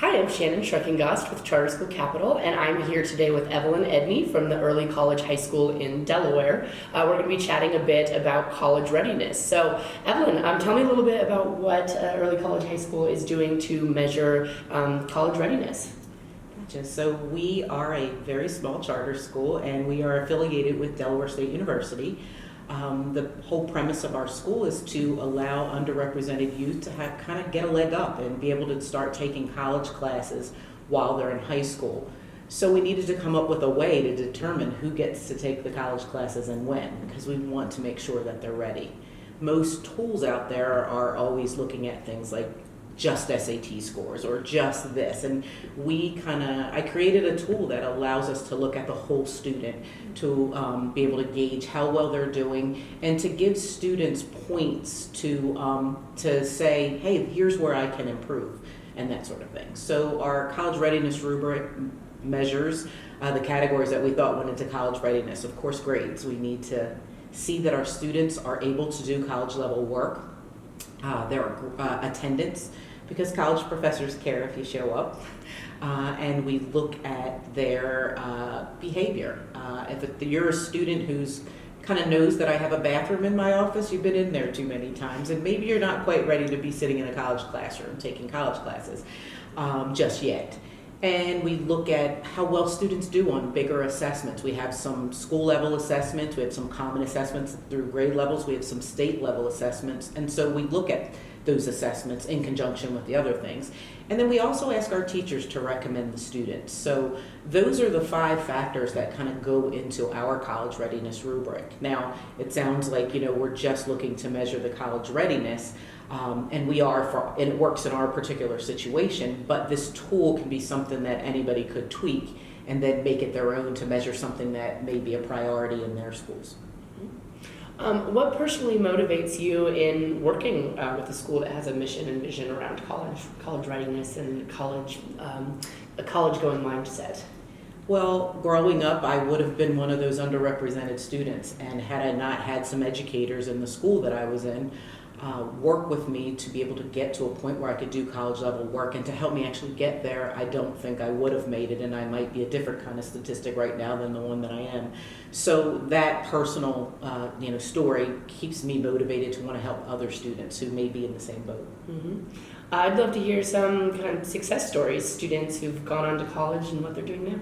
Hi, I'm Shannon Schreckengost with Charter School Capital, and I'm here today with Evelyn Edney from the Early College High School in Delaware. We're going to be chatting a bit about college readiness. So, Evelyn, tell me a little bit about what Early College High School is doing to measure college readiness. Gotcha. So we are a very small charter school, and we are affiliated with Delaware State University. The whole premise of our school is to allow underrepresented youth to kind of get a leg up and be able to start taking college classes while they're in high school. So we needed to come up with a way to determine who gets to take the college classes and when, because we want to make sure that they're ready. Most tools out there are always looking at things like just SAT scores or just this, and I created a tool that allows us to look at the whole student to be able to gauge how well they're doing and to give students points to say, hey, here's where I can improve and that sort of thing. So our college readiness rubric measures the categories that we thought went into college readiness. Of course, grades. We need to see that our students are able to do college level work. Their attendance, because college professors care if you show up, and we look at their behavior. If you're a student who's kind of knows that I have a bathroom in my office, you've been in there too many times, and maybe you're not quite ready to be sitting in a college classroom taking college classes just yet. And we look at how well students do on bigger assessments. We have some school level assessments, we have some common assessments through grade levels, we have some state level assessments, and so we look at those assessments in conjunction with the other things. And then we also ask our teachers to recommend the students. So those are the 5 factors that kind of go into our college readiness rubric. Now, it sounds like, we're just looking to measure the college readiness, and and it works in our particular situation, but this tool can be something that anybody could tweak and then make it their own to measure something that may be a priority in their schools. What personally motivates you in working with a school that has a mission and vision around college readiness and a college-going mindset? Well, growing up, I would have been one of those underrepresented students, and had I not had some educators in the school that I was in work with me to be able to get to a point where I could do college level work and to help me actually get there, I don't think I would have made it, and I might be a different kind of statistic right now than the one that I am. So that personal story keeps me motivated to want to help other students who may be in the same boat. Mm-hmm. I'd love to hear some kind of success stories, students who've gone on to college and what they're doing now.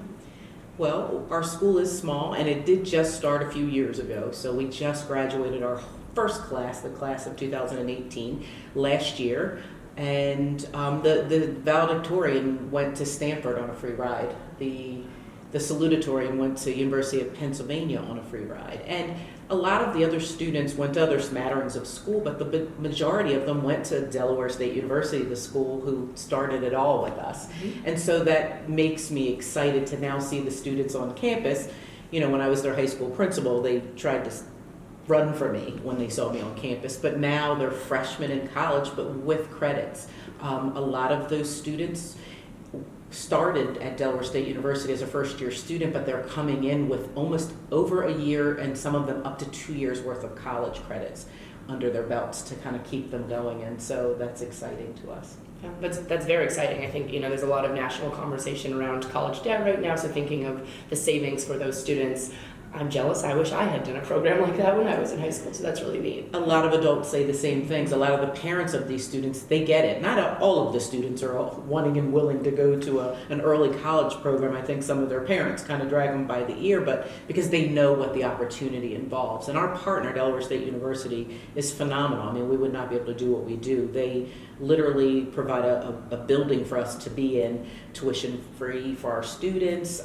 Well, our school is small, and it did just start a few years ago, so we just graduated our first class, the class of 2018, last year, and the valedictorian went to Stanford on a free ride. The salutatorian went to University of Pennsylvania on a free ride, and a lot of the other students went to other smatterings of school, but the majority of them went to Delaware State University, the school who started it all with us. Mm-hmm. And so that makes me excited to now see the students on campus. When I was their high school principal, they tried to run for me when they saw me on campus, but now they're freshmen in college, but with credits. A lot of those students started at Delaware State University as a first-year student, but they're coming in with almost over a year, and some of them up to 2 years worth of college credits under their belts to kind of keep them going, and so that's exciting to us. Yeah, that's very exciting. I think there's a lot of national conversation around college debt right now, so thinking of the savings for those students. I'm jealous. I wish I had done a program like that when I was in high school, so that's really neat. A lot of adults say the same things. A lot of the parents of these students, they get it. Not all of the students are wanting and willing to go to an early college program. I think some of their parents kind of drag them by the ear, but because they know what the opportunity involves. And our partner, Delaware State University, is phenomenal. I mean, we would not be able to do what we do. They literally provide a building for us to be in, tuition free for our students.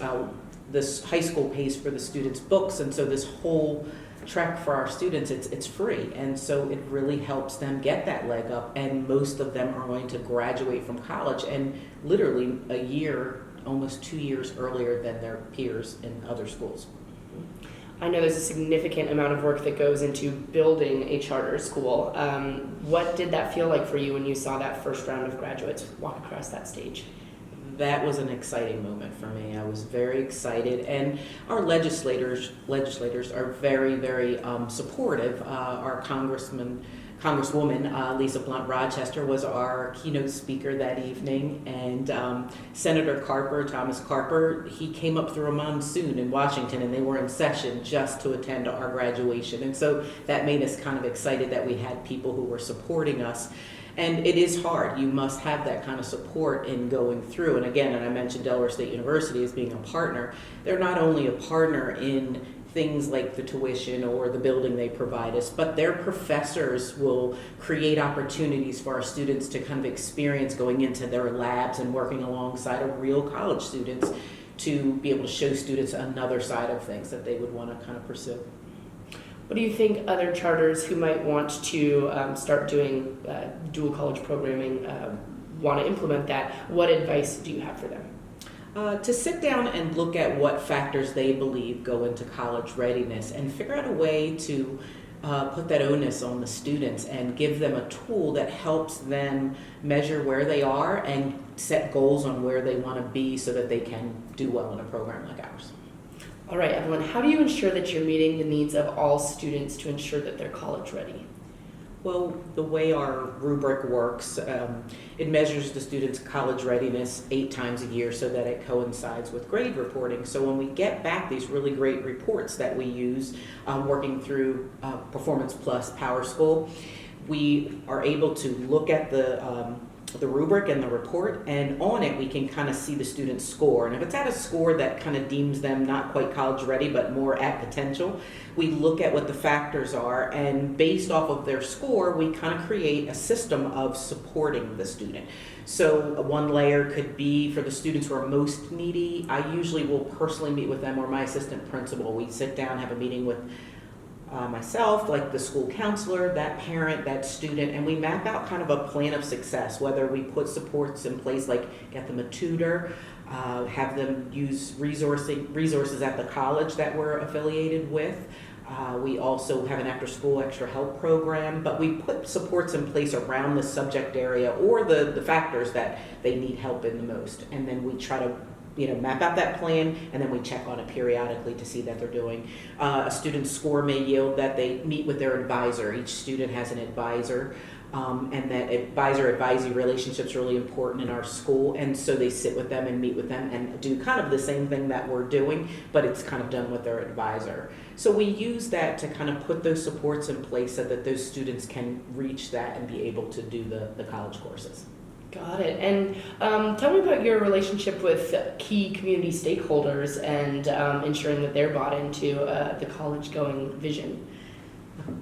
This high school pays for the students' books, and so this whole trek for our students, it's free, and so it really helps them get that leg up, and most of them are going to graduate from college and literally a year, almost 2 years earlier than their peers in other schools. I know there's a significant amount of work that goes into building a charter school. What did that feel like for you when you saw that first round of graduates walk across that stage? That was an exciting moment for me. I was very excited, and our legislators are very, very supportive. Our Congressman Congresswoman Lisa Blunt Rochester was our keynote speaker that evening, and Senator Thomas Carper, he came up through a monsoon in Washington, and they were in session just to attend our graduation. And so that made us kind of excited that we had people who were supporting us. And it is hard. You must have that kind of support in going through. And again, and I mentioned Delaware State University as being a partner. They're not only a partner in things like the tuition or the building they provide us, but their professors will create opportunities for our students to kind of experience going into their labs and working alongside of real college students to be able to show students another side of things that they would want to kind of pursue. What do you think other charters who might want to start doing dual college programming want to implement that? What advice do you have for them? To sit down and look at what factors they believe go into college readiness and figure out a way to put that onus on the students and give them a tool that helps them measure where they are and set goals on where they want to be so that they can do well in a program like ours. All right, Evelyn, how do you ensure that you're meeting the needs of all students to ensure that they're college ready? Well, the way our rubric works, it measures the students' college readiness 8 times a year so that it coincides with grade reporting. So when we get back these really great reports that we use working through Performance Plus Power School, we are able to look at the rubric and the report, and on it we can kind of see the student's score. And if it's at a score that kind of deems them not quite college ready but more at potential, we look at what the factors are, and based off of their score we kind of create a system of supporting the student. So one layer could be for the students who are most needy. I usually will personally meet with them or my assistant principal. We sit down, have a meeting with myself, like the school counselor, that parent, that student, and we map out kind of a plan of success, whether we put supports in place like get them a tutor, have them use resources at the college that we're affiliated with. We also have an after-school extra help program, but we put supports in place around the subject area or the factors that they need help in the most, and then we try to map out that plan, and then we check on it periodically to see that they're doing. A student's score may yield that they meet with their advisor. Each student has an advisor, and that advisor-advisee relationship is really important in our school, and so they sit with them and meet with them and do kind of the same thing that we're doing, but it's kind of done with their advisor. So we use that to kind of put those supports in place so that those students can reach that and be able to do the college courses. Got it. And tell me about your relationship with key community stakeholders and ensuring that they're bought into the college-going vision.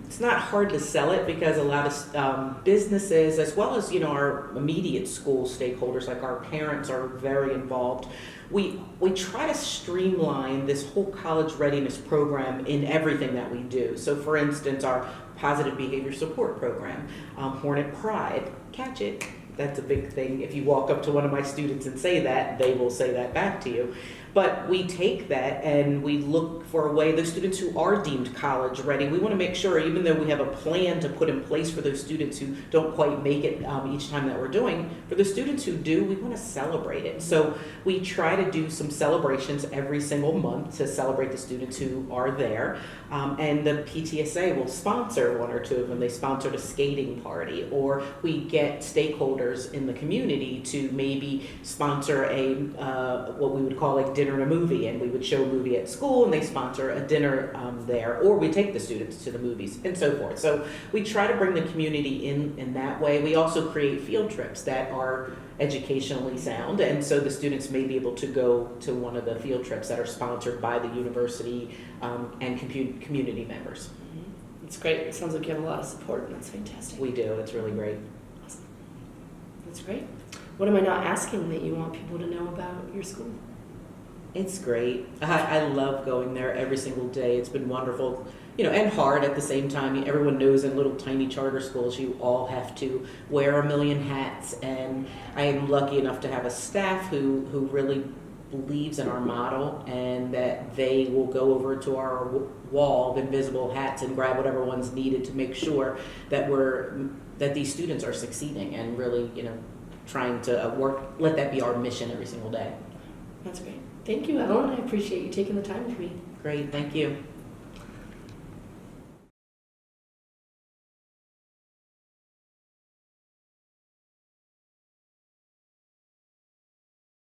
It's not hard to sell it because a lot of businesses, as well as our immediate school stakeholders, like our parents, are very involved. We try to streamline this whole college readiness program in everything that we do. So, for instance, our positive behavior support program, Hornet Pride, catch it. That's a big thing. If you walk up to one of my students and say that, they will say that back to you. But we take that and we look for a way, those students who are deemed college ready, we want to make sure, even though we have a plan to put in place for those students who don't quite make it each time that we're doing, for the students who do, we want to celebrate it. So we try to do some celebrations every single month to celebrate the students who are there. And the PTSA will sponsor one or two of them. They sponsored a skating party, or we get stakeholders in the community to maybe sponsor a what we would call like dinner and a movie, and we would show a movie at school and they sponsor a dinner there, or we take the students to the movies and so forth. So we try to bring the community in that way. We also create field trips that are educationally sound, and so the students may be able to go to one of the field trips that are sponsored by the university and community members. It's great. It sounds like you have a lot of support, and that's fantastic. We do. It's really great. Awesome. That's great. What am I not asking that you want people to know about your school? It's great. I love going there every single day. It's been wonderful, and hard at the same time. Everyone knows in little tiny charter schools, you all have to wear a million hats. And I am lucky enough to have a staff who really believes in our model, and that they will go over to our wall of invisible hats and grab whatever one's needed to make sure that that these students are succeeding, and really, trying to let that be our mission every single day. That's great. Thank you, Ellen. I appreciate you taking the time with me. Great, thank you.